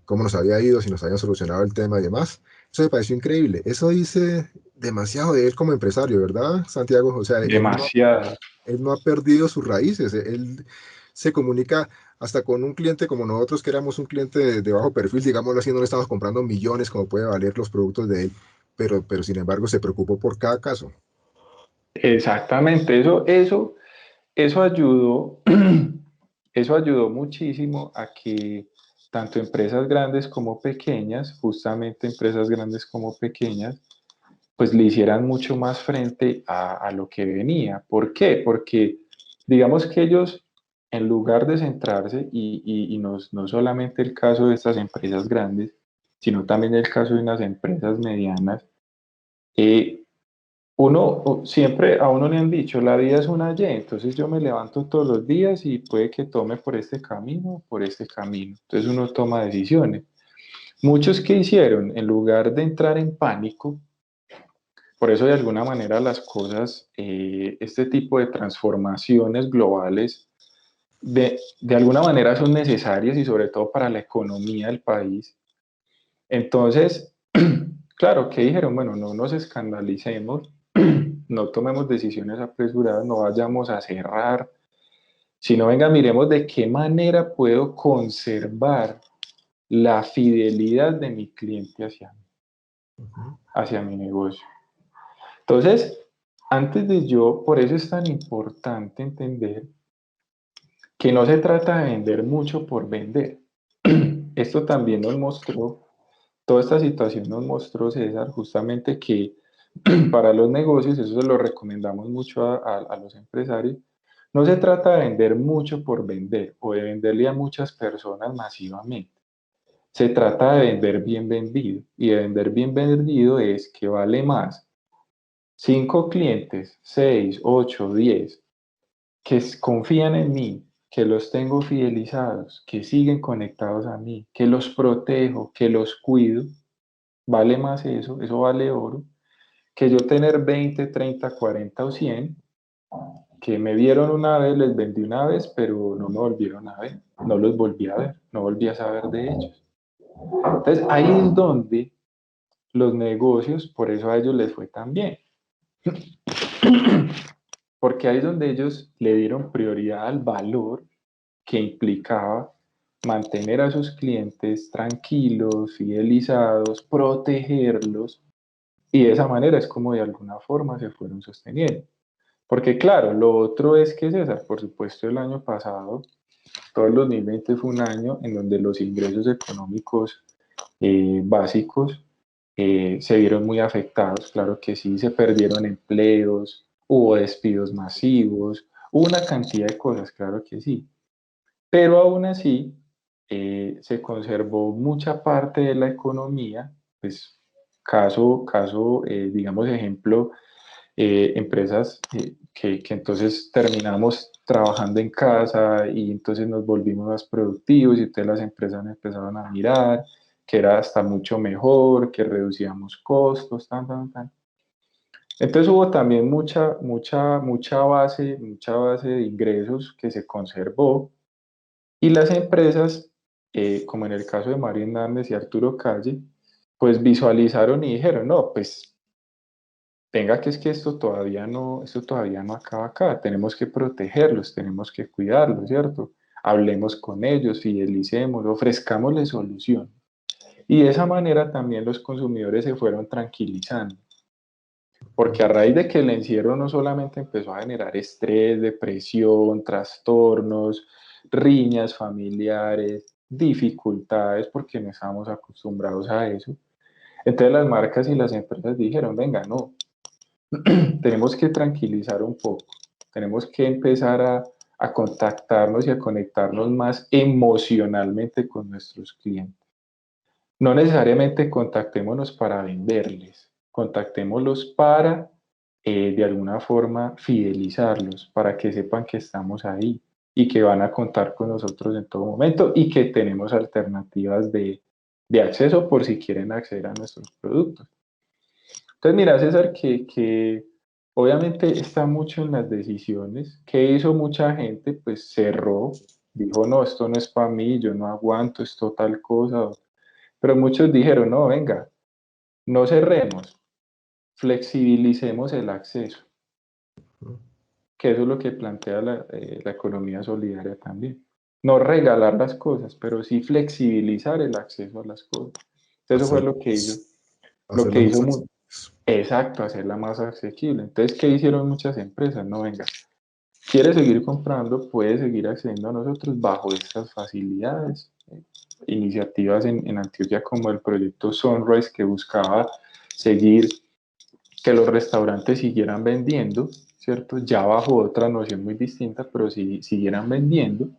cómo nos había ido, si nos habían solucionado el tema y demás. Eso me pareció increíble. Eso dice demasiado de él como empresario, ¿verdad, Santiago? O sea, Demasiado. él no ha perdido sus raíces. Él se comunica hasta con un cliente como nosotros, que éramos un cliente de bajo perfil, digámoslo así, no le estamos comprando millones como puede valer los productos de él, pero sin embargo se preocupó por cada caso. Exactamente, eso ayudó, eso ayudó muchísimo a que tanto empresas grandes como pequeñas, justamente empresas grandes como pequeñas, pues le hicieran mucho más frente a lo que venía. ¿Por qué? Porque digamos que ellos, en lugar de centrarse, y no solamente el caso de estas empresas grandes, sino también el caso de unas empresas medianas, eh, siempre a uno le han dicho, la vida es una Y, entonces yo me levanto todos los días y puede que tome por este camino, por este camino. Entonces uno toma decisiones. Muchos que hicieron, en lugar de entrar en pánico, por eso de alguna manera las cosas, este tipo de transformaciones globales, de alguna manera son necesarias y sobre todo para la economía del país. Entonces, claro, ¿qué dijeron? Bueno, no nos escandalicemos, no tomemos decisiones apresuradas, no vayamos a cerrar, sino venga, miremos de qué manera puedo conservar la fidelidad de mi cliente hacia mi negocio. Entonces, antes de yo, por eso es tan importante entender que no se trata de vender mucho por vender. Esto también nos mostró, toda esta situación nos mostró, César, justamente que para los negocios, eso se lo recomendamos mucho a los empresarios, no se trata de vender mucho por vender o de venderle a muchas personas masivamente. Se trata de vender bien vendido. Y de vender bien vendido es que vale más 5 clientes, 6, 8, 10, que confían en mí, que los tengo fidelizados, que siguen conectados a mí, que los protejo, que los cuido. Vale más eso vale oro, que yo tener 20, 30, 40 o 100 que me vieron una vez, les vendí una vez, pero no me volvieron a ver, no los volví a ver, no volví a saber de ellos. Entonces ahí es donde los negocios, por eso a ellos les fue tan bien, porque ahí es donde ellos le dieron prioridad al valor que implicaba mantener a sus clientes tranquilos, fidelizados, protegerlos, y de esa manera es como de alguna forma se fueron sosteniendo. Porque claro, lo otro es que César, por supuesto, el año pasado, todo el 2020 fue un año en donde los ingresos económicos básicos se vieron muy afectados. Claro que sí, se perdieron empleos, hubo despidos masivos, hubo una cantidad de cosas, claro que sí. Pero aún así, se conservó mucha parte de la economía, pues digamos, ejemplo, empresas que entonces terminamos trabajando en casa y entonces nos volvimos más productivos y entonces las empresas empezaron a mirar que era hasta mucho mejor, que reducíamos costos, tan, tan, tan. Entonces hubo también mucha base de ingresos que se conservó y las empresas, como en el caso de Mario Hernández y Arturo Calle, pues visualizaron y dijeron, no, pues venga que es que esto todavía no acaba acá, tenemos que protegerlos, tenemos que cuidarlos, ¿cierto? Hablemos con ellos, fidelicemos, ofrezcámosles solución. Y de esa manera también los consumidores se fueron tranquilizando, porque a raíz de que el encierro no solamente empezó a generar estrés, depresión, trastornos, riñas familiares, dificultades, porque no estábamos acostumbrados a eso. Entonces las marcas y las empresas dijeron, venga, no, tenemos que tranquilizar un poco, tenemos que empezar a contactarnos y a conectarnos más emocionalmente con nuestros clientes. No necesariamente contactémonos para venderles, contactémoslos para, de alguna forma, fidelizarlos, para que sepan que estamos ahí y que van a contar con nosotros en todo momento y que tenemos alternativas de acceso por si quieren acceder a nuestros productos. Entonces, mira, César, que Obviamente está mucho en las decisiones. ¿Qué hizo mucha gente? Pues cerró, dijo, no, esto no es para mí, yo no aguanto, esto tal cosa. Pero muchos dijeron, no, venga, no cerremos, flexibilicemos el acceso, que eso es lo que plantea la economía solidaria también. No regalar las cosas, pero sí flexibilizar el acceso a las cosas. Eso fue Hacer, lo que hacerlas más hizo, accesibles. exacto, hacerla más asequible. Entonces, ¿qué hicieron muchas empresas? No, venga, quiere seguir comprando, puede seguir accediendo a nosotros bajo estas facilidades. Iniciativas en Antioquia como el proyecto Sunrise que buscaba seguir que los restaurantes siguieran vendiendo, ¿cierto? Ya bajo otra noción muy distinta, pero si siguieran vendiendo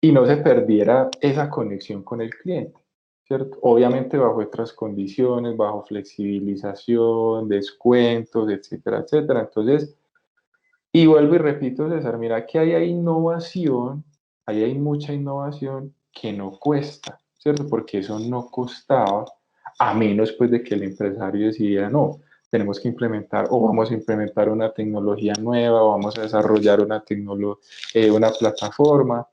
y no se perdiera esa conexión con el cliente, ¿cierto? Obviamente bajo otras condiciones, bajo flexibilización, descuentos, etcétera, etcétera. Entonces, y vuelvo y repito, César, mira que ahí hay innovación, ahí hay mucha innovación que no cuesta, ¿cierto? Porque eso no costaba, a menos pues de que el empresario decidiera, no, tenemos que implementar o vamos a implementar una tecnología nueva o vamos a desarrollar una plataforma.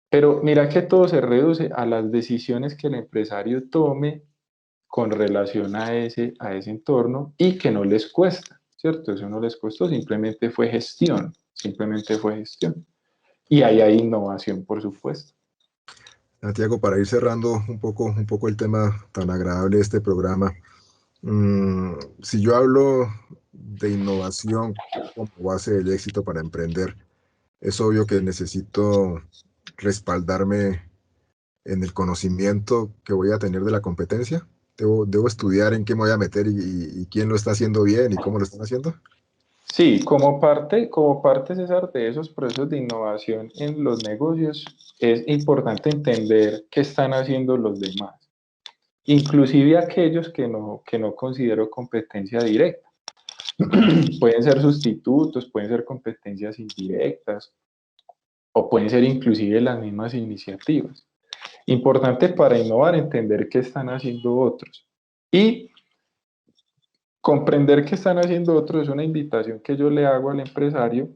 Pero mira que todo se reduce a las decisiones que el empresario tome con relación a ese entorno y que no les cuesta, ¿cierto? Eso no les costó, simplemente fue gestión. Y ahí hay innovación, por supuesto. Santiago, para ir cerrando un poco el tema tan agradable de este programa, si yo hablo de innovación como base del éxito para emprender, es obvio que necesito respaldarme en el conocimiento que voy a tener de la competencia. Debo estudiar en qué me voy a meter y quién lo está haciendo bien y cómo lo están haciendo. Sí, como parte, César, de esos procesos de innovación en los negocios, es importante entender qué están haciendo los demás, inclusive aquellos que no considero competencia directa. Pueden ser sustitutos, pueden ser competencias indirectas o pueden ser inclusive las mismas iniciativas. Importante para innovar, entender qué están haciendo otros. Y comprender qué están haciendo otros es una invitación que yo le hago al empresario,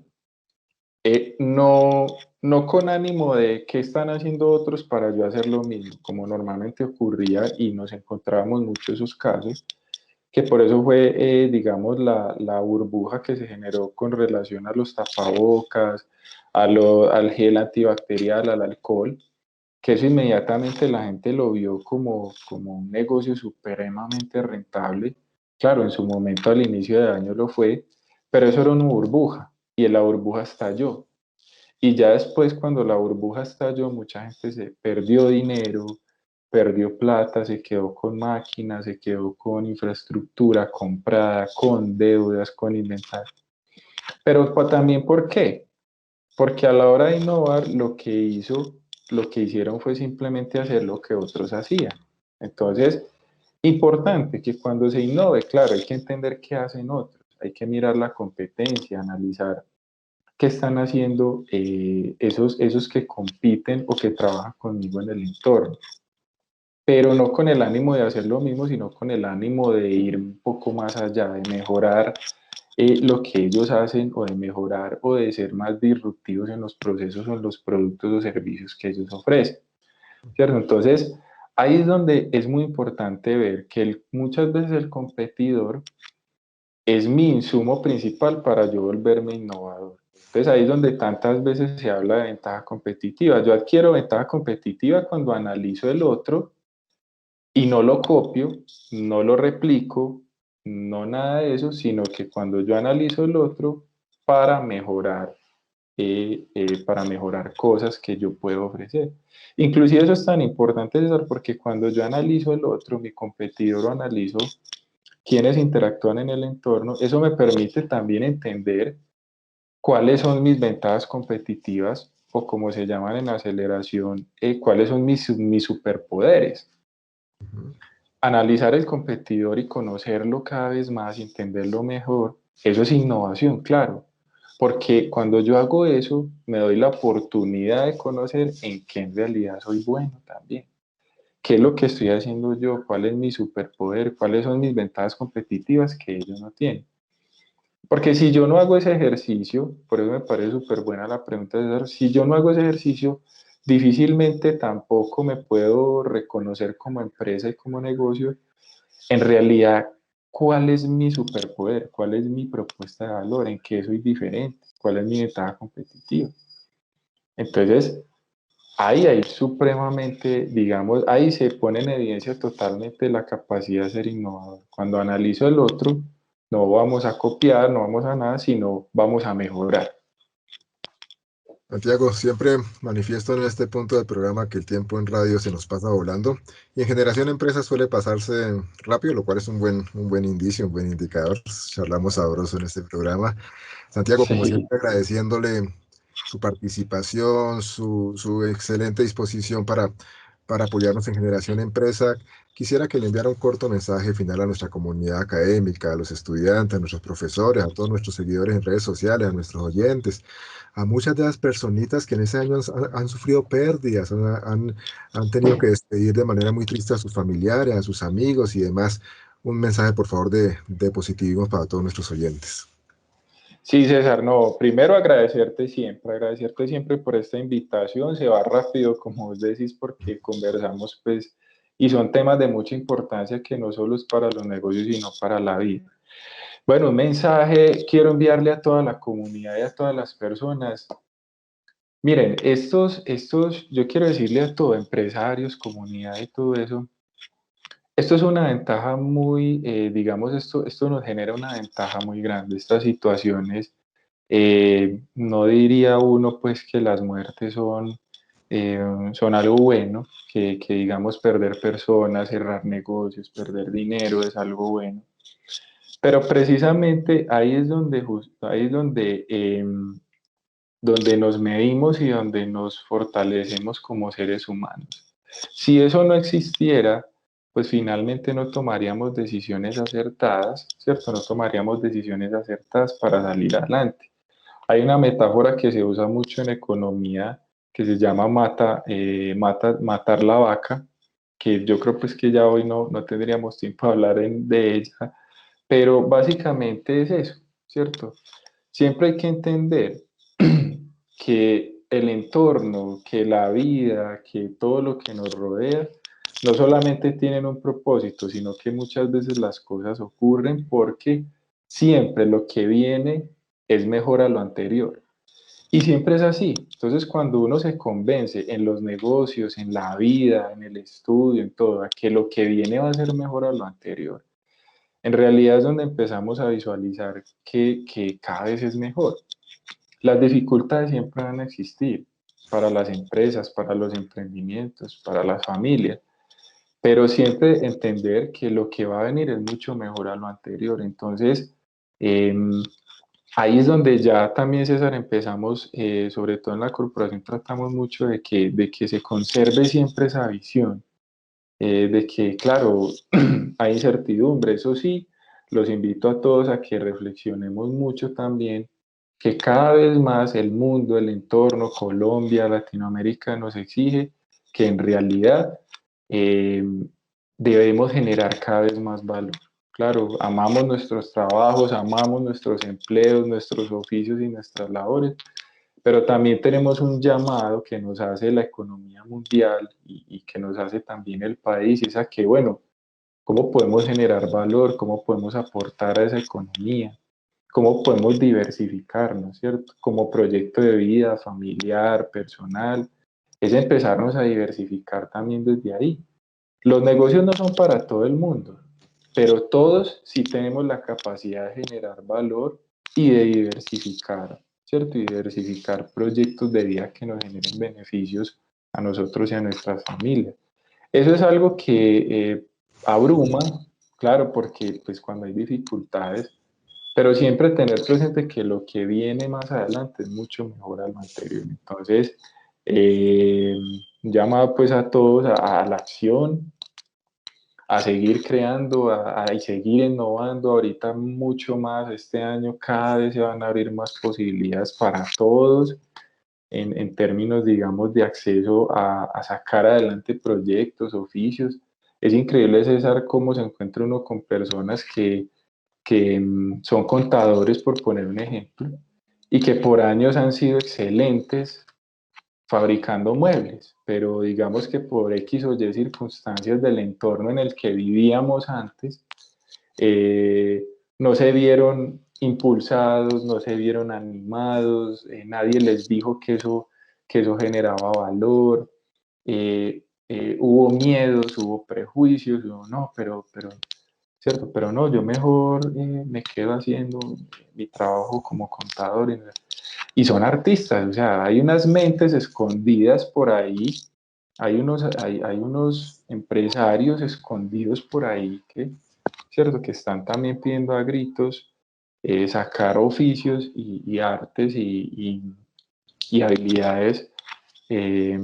no, no con ánimo de qué están haciendo otros para yo hacer lo mismo, como normalmente ocurría y nos encontrábamos muchos esos casos, que por eso fue, digamos, la burbuja que se generó con relación a los tapabocas, al gel antibacterial, al alcohol, que eso inmediatamente la gente lo vio como un negocio supremamente rentable. Claro, en su momento al inicio de año lo fue, pero eso era una burbuja y en la burbuja estalló. Y ya después, cuando la burbuja estalló, mucha gente se perdió dinero, perdió plata, se quedó con máquinas, se quedó con infraestructura comprada, con deudas, con inventario. Pero también, ¿por qué? Porque a la hora de innovar, lo que hicieron fue simplemente hacer lo que otros hacían. Entonces, importante que cuando se innove, claro, hay que entender qué hacen otros, hay que mirar la competencia, analizar qué están haciendo esos que compiten o que trabajan conmigo en el entorno, pero no con el ánimo de hacer lo mismo, sino con el ánimo de ir un poco más allá, de mejorar lo que ellos hacen o de mejorar o de ser más disruptivos en los procesos o en los productos o servicios que ellos ofrecen, ¿cierto? Entonces, ahí es donde es muy importante ver que muchas veces el competidor es mi insumo principal para yo volverme innovador. Entonces, ahí es donde tantas veces se habla de ventaja competitiva. Yo adquiero ventaja competitiva cuando analizo el otro y no lo copio, no lo replico, no nada de eso, sino que cuando yo analizo el otro para para mejorar cosas que yo puedo ofrecer. Inclusive eso es tan importante, César, porque cuando yo analizo el otro, mi competidor o analizo quiénes interactúan en el entorno, eso me permite también entender cuáles son mis ventajas competitivas o como se llaman en aceleración, cuáles son mis superpoderes. Ujú. Analizar el competidor y conocerlo cada vez más y entenderlo mejor, eso es innovación, claro, porque cuando yo hago eso, me doy la oportunidad de conocer en qué en realidad soy bueno también. ¿Qué es lo que estoy haciendo yo? ¿Cuál es mi superpoder? ¿Cuáles son mis ventajas competitivas que ellos no tienen? Porque si yo no hago ese ejercicio, por eso me parece súper buena la pregunta, César, si yo no hago ese ejercicio, difícilmente tampoco me puedo reconocer como empresa y como negocio. En realidad, ¿cuál es mi superpoder? ¿Cuál es mi propuesta de valor? ¿En qué soy diferente? ¿Cuál es mi ventaja competitiva? Entonces, ahí hay supremamente, digamos, ahí se pone en evidencia totalmente la capacidad de ser innovador. Cuando analizo el otro, no vamos a copiar, no vamos a nada, sino vamos a mejorar. Santiago, siempre manifiesto en este punto del programa que el tiempo en radio se nos pasa volando y en Generación Empresa suele pasarse rápido, lo cual es un buen indicio, un buen indicador. Charlamos sabroso en este programa. Santiago, como Sí. siempre, agradeciéndole su participación, su excelente disposición para apoyarnos en Generación Empresa. Quisiera que le enviara un corto mensaje final a nuestra comunidad académica, a los estudiantes, a nuestros profesores, a todos nuestros seguidores en redes sociales, a nuestros oyentes, a muchas de las personitas que en ese año han sufrido pérdidas, han tenido que despedir de manera muy triste a sus familiares, a sus amigos y demás. Un mensaje, por favor, de positivismo para todos nuestros oyentes. Sí, César, no, primero agradecerte siempre por esta invitación, se va rápido, como vos decís, porque conversamos, pues, y son temas de mucha importancia que no solo es para los negocios, sino para la vida. Bueno, un mensaje quiero enviarle a toda la comunidad y a todas las personas. Miren, yo quiero decirle a todos, empresarios, comunidad y todo eso, esto es una ventaja muy, digamos, esto nos genera una ventaja muy grande, estas situaciones. No diría uno pues que las muertes son algo bueno, que digamos perder personas, cerrar negocios, perder dinero es algo bueno. Pero precisamente ahí es donde, ahí es donde nos medimos y donde nos fortalecemos como seres humanos. Si eso no existiera, pues finalmente no tomaríamos decisiones acertadas, ¿cierto? No tomaríamos decisiones acertadas para salir adelante. Hay una metáfora que se usa mucho en economía que se llama matar la vaca, que yo creo pues que ya hoy no tendríamos tiempo de hablar de ella, pero básicamente es eso, ¿cierto? Siempre hay que entender que el entorno, que la vida, que todo lo que nos rodea, no solamente tienen un propósito, sino que muchas veces las cosas ocurren porque siempre lo que viene es mejor a lo anterior. Y siempre es así. Entonces, cuando uno se convence en los negocios, en la vida, en el estudio, en todo, a que lo que viene va a ser mejor a lo anterior, en realidad es donde empezamos a visualizar que cada vez es mejor. Las dificultades siempre van a existir para las empresas, para los emprendimientos, para las familias, pero siempre entender que lo que va a venir es mucho mejor a lo anterior. Entonces, eh, ahí es donde ya también, César, empezamos, sobre todo en la corporación, tratamos mucho de que se conserve siempre esa visión, de que, claro, hay incertidumbre, eso sí, los invito a todos a que reflexionemos mucho también, que cada vez más el mundo, el entorno, Colombia, Latinoamérica nos exige que en realidad eh, debemos generar cada vez más valor. Claro, amamos nuestros trabajos, amamos nuestros empleos, nuestros oficios y nuestras labores, pero también tenemos un llamado que nos hace la economía mundial y que nos hace también el país, y es a que, bueno, ¿cómo podemos generar valor? ¿Cómo podemos aportar a esa economía? ¿Cómo podemos diversificarnos, cierto? Como proyecto de vida familiar, personal, es empezarnos a diversificar también desde ahí. Los negocios no son para todo el mundo, pero todos sí tenemos la capacidad de generar valor y de diversificar, ¿cierto? Y diversificar proyectos de vida que nos generen beneficios a nosotros y a nuestras familias. Eso es algo que abruma, claro, porque pues cuando hay dificultades, pero siempre tener presente que lo que viene más adelante es mucho mejor a lo anterior. Entonces, eh, llama pues a todos a la acción, a seguir creando y seguir innovando. Ahorita mucho más, este año cada vez se van a abrir más posibilidades para todos en términos, digamos, de acceso a sacar adelante proyectos, oficios. Es increíble, César, cómo se encuentra uno con personas que que son contadores, por poner un ejemplo, y que por años han sido excelentes fabricando muebles, pero digamos que por X o Y circunstancias del entorno en el que vivíamos antes, no se vieron impulsados, no se vieron animados, nadie les dijo que eso generaba valor, hubo miedos, hubo prejuicios, no, cierto, pero no, yo mejor me quedo haciendo mi trabajo como contador. Y son artistas, o sea, hay unas mentes escondidas por ahí, hay unos empresarios escondidos por ahí que, cierto, que están también pidiendo a gritos sacar oficios y artes y habilidades eh,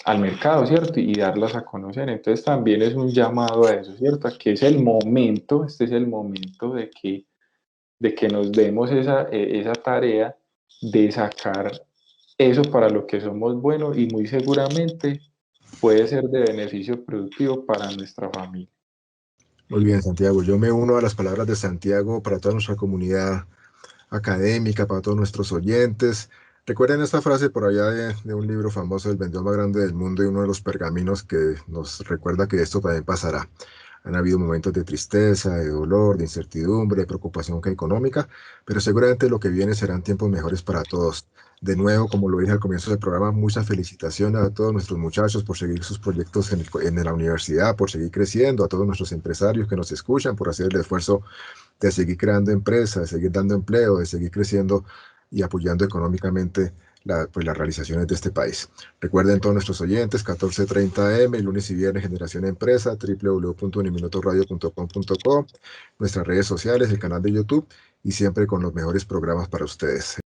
al mercado, ¿cierto? Y darlas a conocer. Entonces también es un llamado a eso, ¿cierto? A que es el momento, este es el momento de que nos demos esa tarea de sacar eso para lo que somos buenos y muy seguramente puede ser de beneficio productivo para nuestra familia. Muy bien, Santiago. Yo me uno a las palabras de Santiago para toda nuestra comunidad académica, para todos nuestros oyentes. Recuerden esta frase por allá de un libro famoso, El vendedor más grande del mundo, y uno de los pergaminos que nos recuerda que esto también pasará. Han habido momentos de tristeza, de dolor, de incertidumbre, de preocupación económica, pero seguramente lo que viene serán tiempos mejores para todos. De nuevo, como lo dije al comienzo del programa, muchas felicitaciones a todos nuestros muchachos por seguir sus proyectos en la universidad, por seguir creciendo, a todos nuestros empresarios que nos escuchan, por hacer el esfuerzo de seguir creando empresas, de seguir dando empleo, de seguir creciendo y apoyando económicamente pues, las realizaciones de este país. Recuerden todos nuestros oyentes, 14:30 AM, lunes y viernes, Generación Empresa, www.uniminutoradio.com.co, nuestras redes sociales, el canal de YouTube y siempre con los mejores programas para ustedes.